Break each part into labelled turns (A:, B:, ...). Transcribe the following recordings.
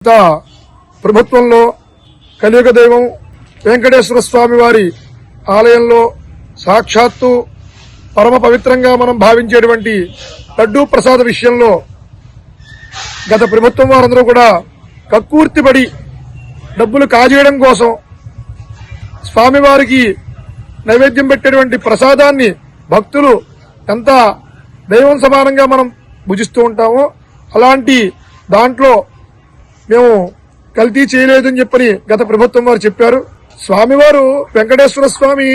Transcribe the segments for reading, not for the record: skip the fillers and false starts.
A: ప్రభుత్వంలో కలియుగ దైవం వెంకటేశ్వర స్వామి వారి ఆలయంలో సాక్షాత్తు పరమ పవిత్రంగా మనం భావించేటువంటి లడ్డూ ప్రసాద విషయంలో గత ప్రభుత్వం వారందరూ కూడా కక్కుర్తిపడి డబ్బులు కాజేయడం కోసం స్వామివారికి నైవేద్యం పెట్టేటువంటి ప్రసాదాన్ని భక్తులు ఎంత దైవం సమానంగా మనం భుజిస్తూ ఉంటామో అలాంటి దాంట్లో మేము కల్తీ చేయలేదని చెప్పని గత ప్రభుత్వం వారు చెప్పారు. స్వామివారు వెంకటేశ్వర స్వామి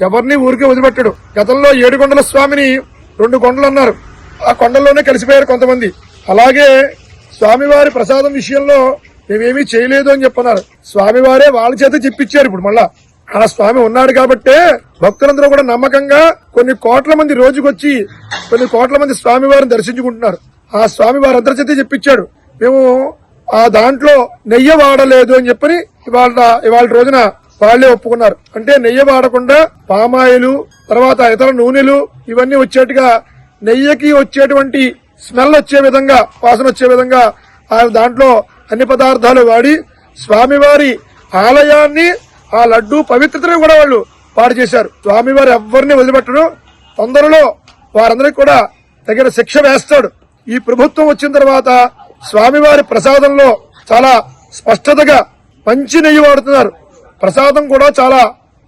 A: ఎవరిని ఊరికే వదిలిపెట్టాడు. గతంలో 7 కొండల స్వామిని 2 కొండలు అన్నారు. ఆ కొండల్లోనే కలిసిపోయారు కొంతమంది. అలాగే స్వామివారి ప్రసాదం విషయంలో మేమేమీ చేయలేదు అని చెప్పన్నారు. స్వామివారే వాళ్ళ చేత చెప్పించారు. ఇప్పుడు మళ్ళా ఆ స్వామి ఉన్నాడు కాబట్టే భక్తులందరూ కూడా నమ్మకంగా కొన్ని కోట్ల మంది రోజుకొచ్చి కొన్ని కోట్ల మంది స్వామివారిని దర్శించుకుంటున్నారు. ఆ స్వామివారి అందరి చేత చెప్పించాడు. మేము ఆ దాంట్లో నెయ్యి వాడలేదు అని చెప్పని ఇవాళ రోజున వాళ్లే ఒప్పుకున్నారు. అంటే నెయ్యి వాడకుండా పామాయిలు తర్వాత ఇతర నూనెలు ఇవన్నీ వచ్చేట్టుగా నెయ్యికి వచ్చేటువంటి స్మెల్ వచ్చే విధంగా వాసన వచ్చే విధంగా ఆ దాంట్లో అన్ని పదార్థాలు వాడి స్వామివారి ఆలయాన్ని ఆ లడ్డూ పవిత్రతను కూడా వాళ్ళు పాడు చేశారు. స్వామివారు ఎవరిని వదిలిపెట్టరు. తొందరలో వారందరికీ కూడా తగిన శిక్ష వేస్తాడు. ఈ ప్రభుత్వం వచ్చిన తర్వాత స్వామివారి ప్రసాదంలో చాలా స్పష్టతగా మంచి నెయ్యి వాడుతున్నారు. ప్రసాదం కూడా చాలా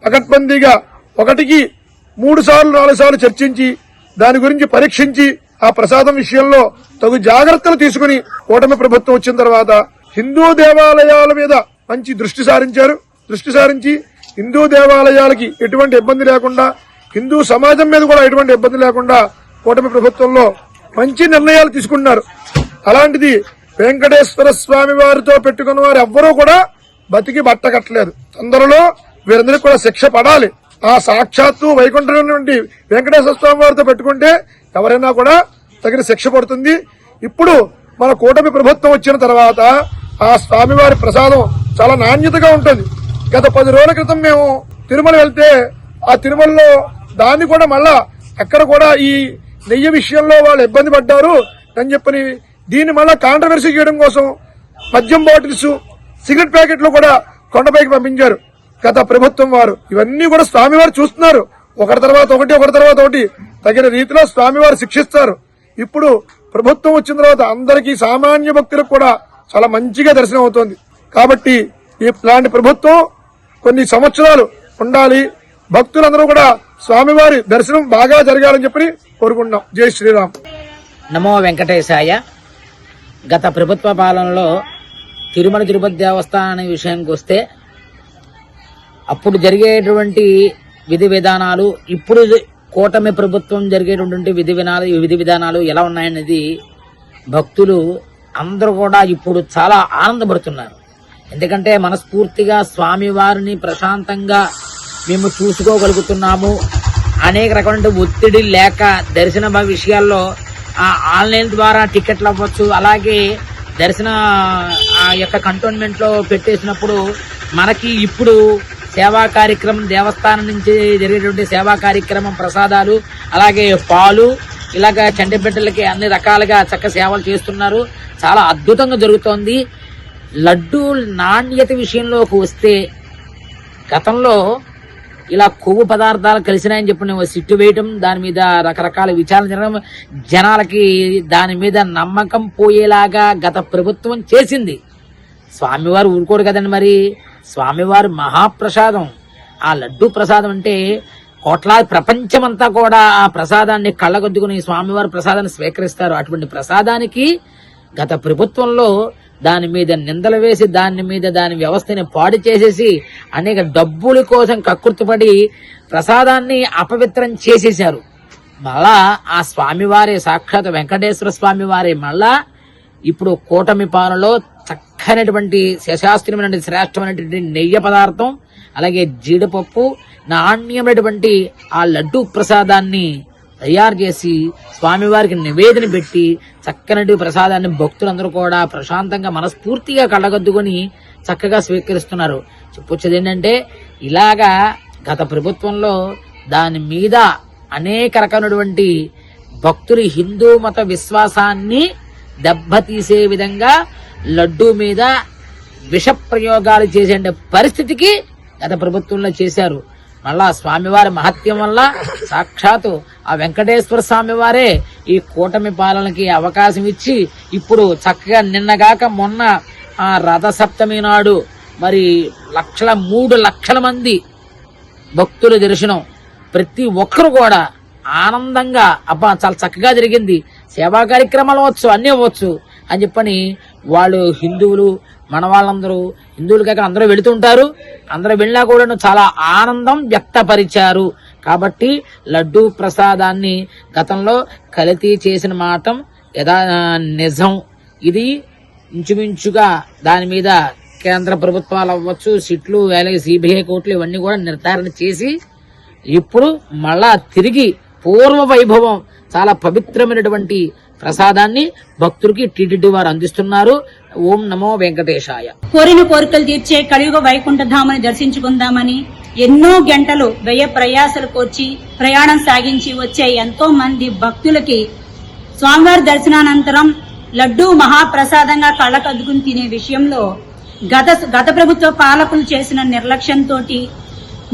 A: పకడ్బందీగా 1కి 3 సార్లు 4 సార్లు చర్చించి దాని గురించి పరీక్షించి ఆ ప్రసాదం విషయంలో తగు జాగ్రత్తలు తీసుకుని కూటమి ప్రభుత్వం వచ్చిన తర్వాత హిందూ దేవాలయాల మీద మంచి దృష్టి సారించి హిందూ దేవాలయాలకి ఎటువంటి ఇబ్బంది లేకుండా హిందూ సమాజం మీద కూడా ఎటువంటి ఇబ్బంది లేకుండా కూటమి ప్రభుత్వంలో మంచి నిర్ణయాలు తీసుకున్నారు. అలాంటిది వెంకటేశ్వర స్వామి వారితో పెట్టుకున్న వారు ఎవ్వరూ కూడా బతికి బట్ట కట్టలేదు. తొందరలో వీరందరికీ కూడా శిక్ష పడాలి. ఆ సాక్షాత్తు వైకుంఠం నుండి వెంకటేశ్వర స్వామి వారితో పెట్టుకుంటే ఎవరైనా కూడా తగిన శిక్ష పడుతుంది. ఇప్పుడు మన కూటమి ప్రభుత్వం వచ్చిన తర్వాత ఆ స్వామివారి ప్రసాదం చాలా నాణ్యతగా ఉంటుంది. గత 10 రోజుల క్రితం మేము తిరుమల వెళ్తే ఆ తిరుమలలో దాన్ని కూడా మళ్ళా అక్కడ కూడా ఈ నెయ్యి విషయంలో వాళ్ళు ఇబ్బంది పడ్డారు అని చెప్పని దీన్ని మళ్ళా కాంట్రవర్సీ చేయడం కోసం మద్యం బాటిల్స్ సిగరెట్ ప్యాకెట్లు కూడా కొండపైకి పంపించారు గత ప్రభుత్వం వారు. ఇవన్నీ కూడా స్వామివారు చూస్తున్నారు. ఒకటి తర్వాత ఒకటి తగిన రీతిలో స్వామివారు శిక్షిస్తారు. ఇప్పుడు ప్రభుత్వం వచ్చిన తర్వాత అందరికీ సామాన్య భక్తులకు కూడా చాలా మంచిగా దర్శనం అవుతోంది. కాబట్టి ఇలాంటి ప్రభుత్వం కొన్ని సంవత్సరాలు ఉండాలి. భక్తులందరూ కూడా స్వామివారి దర్శనం బాగా జరగాలని చెప్పి కోరుకుంటున్నాం. జై శ్రీరామ్.
B: నమో వెంకటేశాయ. గత ప్రభుత్వ పాలనలో తిరుమల తిరుపతి దేవస్థానం విషయానికి వస్తే అప్పుడు జరిగేటువంటి విధి విధానాలు ఇప్పుడు కూటమి ప్రభుత్వం జరిగేటువంటి విధి విధానాలు ఎలా ఉన్నాయనేది భక్తులు అందరూ కూడా ఇప్పుడు చాలా ఆనందపడుతున్నారు. ఎందుకంటే మనస్ఫూర్తిగా స్వామివారిని ప్రశాంతంగా మేము చూసుకోగలుగుతున్నాము. అనేక రకమైన ఒత్తిడి లేక దర్శన విషయాల్లో ఆన్లైన్ ద్వారా టికెట్లు అవ్వచ్చు. అలాగే దర్శన యొక్క కంటోన్మెంట్ లో పెట్టేసినప్పుడు మనకి ఇప్పుడు సేవా కార్యక్రమం దేవస్థానం నుంచి జరిగేటువంటి సేవా కార్యక్రమం ప్రసాదాలు అలాగే పాలు ఇలాగ చంటిబిడ్డలకి అన్ని రకాలుగా చక్కగా సేవలు చేస్తున్నారు. చాలా అద్భుతంగా జరుగుతోంది. లడ్డూ నాణ్యత విషయంలోకి వస్తే గతంలో ఇలా కొవ్వు పదార్థాలు కలిసినాయని చెప్పి నేను సిట్టు వేయటం దాని మీద రకరకాల విచారణ జరగడం జనాలకి దాని మీద నమ్మకం పోయేలాగా గత ప్రభుత్వం చేసింది. స్వామివారు ఊరుకోడు కదండి. మరి స్వామివారు మహాప్రసాదం ఆ లడ్డూ ప్రసాదం అంటే కోట్లాది ప్రపంచమంతా కూడా ఆ ప్రసాదాన్ని కళ్ళగొద్దుకుని స్వామివారి ప్రసాదాన్ని స్వీకరిస్తారు. అటువంటి ప్రసాదానికి గత ప్రభుత్వంలో దాని మీద నిందలు వేసి దాని వ్యవస్థని పాడు చేసేసి అనేక డబ్బుల కోసం కక్కుర్తిపడి ప్రసాదాన్ని అపవిత్రం చేసేశారు. మళ్ళా ఆ స్వామివారి సాక్షాత్ వెంకటేశ్వర స్వామి వారి మళ్ళా ఇప్పుడు కూటమి పాలనలో చక్కనటువంటి శశాస్త్రీయమైనటువంటి శ్రేష్టమైనటువంటి నెయ్యి పదార్థం అలాగే జీడిపప్పు నాణ్యమైనటువంటి ఆ లడ్డూ ప్రసాదాన్ని తయారు చేసి స్వామివారికి నివేదన పెట్టి చక్కనటి ప్రసాదాన్ని భక్తులందరూ కూడా ప్రశాంతంగా మనస్ఫూర్తిగా కళ్ళగద్దుకొని చక్కగా స్వీకరిస్తున్నారు. చెప్పొచ్చేది ఏంటంటే ఇలాగా గత ప్రభుత్వంలో దాని మీద అనేక రకమైనటువంటి భక్తులు హిందూ మత విశ్వాసాన్ని దెబ్బతీసే విధంగా లడ్డూ మీద విష ప్రయోగాలు చేసే పరిస్థితికి గత ప్రభుత్వంలో చేశారు. మళ్ళా స్వామివారి మహత్యం వల్ల సాక్షాత్తు ఆ వెంకటేశ్వర స్వామి వారే ఈ కూటమి పాలనకి అవకాశం ఇచ్చి ఇప్పుడు చక్కగా నిన్నగాక మొన్న ఆ రథసప్తమి నాడు మరి 3 లక్షల మంది భక్తుల దర్శనం. ప్రతి ఒక్కరు కూడా ఆనందంగా అబ్బా చాలా చక్కగా జరిగింది, సేవా కార్యక్రమాలు అవ్వచ్చు, అన్నీ అవ్వచ్చు అని చెప్పని వాళ్ళు హిందువులు మన వాళ్ళందరూ హిందువులు కాక అందరూ వెళుతుంటారు. అందరూ వెళ్ళినా కూడా చాలా ఆనందం వ్యక్తపరిచారు. కాబట్టి లడ్డూ ప్రసాదాన్ని గతంలో కల్తీ చేసిన మాట నిజం. ఇది ఇంచుమించుగా దాని మీద కేంద్ర ప్రభుత్వాలు అవ్వచ్చు, సిట్లు అలాగే సిబిఐ కోర్టులు ఇవన్నీ కూడా నిర్ధారణ చేసి ఇప్పుడు మళ్ళా తిరిగి పూర్వ వైభవం చాలా పవిత్రమైనటువంటి ప్రసాదాన్ని భక్తులకి టీటీడీ వారు అందిస్తున్నారు. ఓం నమో వెంకటేశాయ.
C: కోరిన కోరికలు తీర్చే కలియుగ వైకుంఠధామని దర్శించుకుందామని ఎన్నో గంటలు వ్యయ ప్రయాసలు కోర్చి ప్రయాణం సాగించి వచ్చే ఎంతో మంది భక్తులకి స్వామివారి దర్శనానంతరం లడ్డూ మహాప్రసాదంగా కళ్ళకద్దుకుని తినే విషయంలో గత ప్రభుత్వ పాలకులు చేసిన నిర్లక్ష్యంతో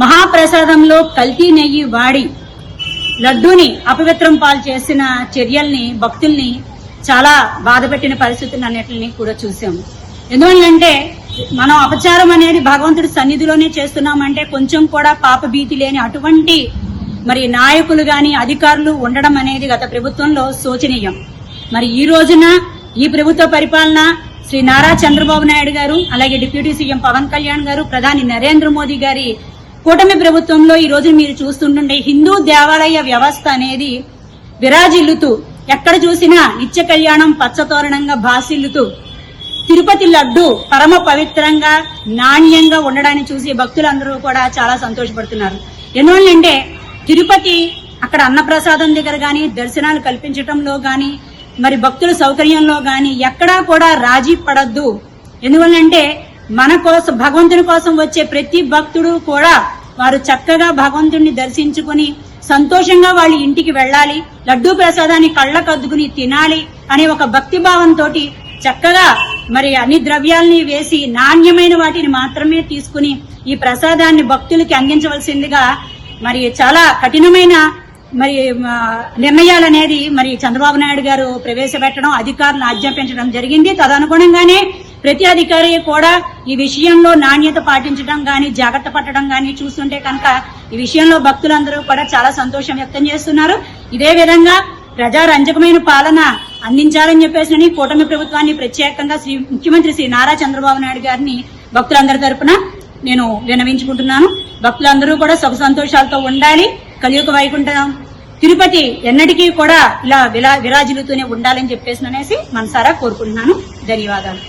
C: మహాప్రసాదంలో కల్తీ నెయ్యి వాడి లడ్డూని అపవిత్రం పాలు చేసిన చర్యల్ని భక్తుల్ని చాలా బాధపెట్టిన పరిస్థితులు అన్నిటిని కూడా చూసాము. ఎందువల్లంటే మనం అపచారం అనేది భగవంతుడి సన్నిధిలోనే చేస్తున్నామంటే కొంచెం కూడా పాప భీతి లేని అటువంటి మరి నాయకులు గాని అధికారులు ఉండడం అనేది గత ప్రభుత్వంలో శోచనీయం. మరి ఈ రోజున ఈ ప్రభుత్వ పరిపాలన శ్రీ నారా చంద్రబాబు నాయుడు గారు అలాగే డిప్యూటీ సీఎం పవన్ కళ్యాణ్ గారు ప్రధాని నరేంద్ర మోదీ గారి కూటమి ప్రభుత్వంలో ఈ రోజు మీరు చూస్తుండే హిందూ దేవాలయ వ్యవస్థ అనేది విరాజిల్లుతూ ఎక్కడ చూసినా నిత్య కళ్యాణం పచ్చతోరణంగా భాసిల్లుతూ తిరుపతి లడ్డు పరమ పవిత్రంగా నాణ్యంగా ఉండడాన్ని చూసి భక్తులందరూ కూడా చాలా సంతోషపడుతున్నారు. ఎందువల్లంటే తిరుపతి అక్కడ అన్నప్రసాదం దగ్గర గాని దర్శనాలు కల్పించటంలో గాని మరి భక్తుల సౌకర్యంలో గాని ఎక్కడా కూడా రాజీ పడద్దు. ఎందువల్లంటే మన కోసం భగవంతుని కోసం వచ్చే ప్రతి భక్తుడు కూడా వారు చక్కగా భగవంతుడిని దర్శించుకుని సంతోషంగా వాళ్ళ ఇంటికి వెళ్ళాలి, లడ్డూ ప్రసాదాన్ని కళ్ళకద్దుకుని తినాలి అనే ఒక భక్తి భావంతో చక్కగా మరి అన్ని ద్రవ్యాల్ని వేసి నాణ్యమైన వాటిని మాత్రమే తీసుకుని ఈ ప్రసాదాన్ని భక్తులకి అందించవలసిందిగా మరి చాలా కఠినమైన మరి నిర్ణయాలు అనేది మరి చంద్రబాబు నాయుడు గారు ప్రవేశపెట్టడం, అధికారులను ఆజ్ఞాపించడం జరిగింది. తదనుగుణంగానే ప్రతి అధికారి కూడా ఈ విషయంలో నాణ్యత పాటించడం గాని జాగ్రత్త పట్టడం గాని చూస్తుంటే కనుక ఈ విషయంలో భక్తులందరూ కూడా చాలా సంతోషం వ్యక్తం చేస్తున్నారు. ఇదే విధంగా ప్రజారంజకమైన పాలన అందించాలని చెప్పేసి కూటమి ప్రభుత్వాన్ని ప్రత్యేకంగా ముఖ్యమంత్రి శ్రీ నారా చంద్రబాబు నాయుడు గారిని భక్తులందరి తరపున నేను విన్నవించుకుంటున్నాను. భక్తులందరూ కూడా సుఖ సంతోషాలతో ఉండాలి. కలియుగ వైకుంఠం తిరుపతి ఎన్నటికీ కూడా ఇలా విరాజిల్లుతూనే ఉండాలని చెప్పేసి మనసారా కోరుకుంటున్నాను. ధన్యవాదాలు.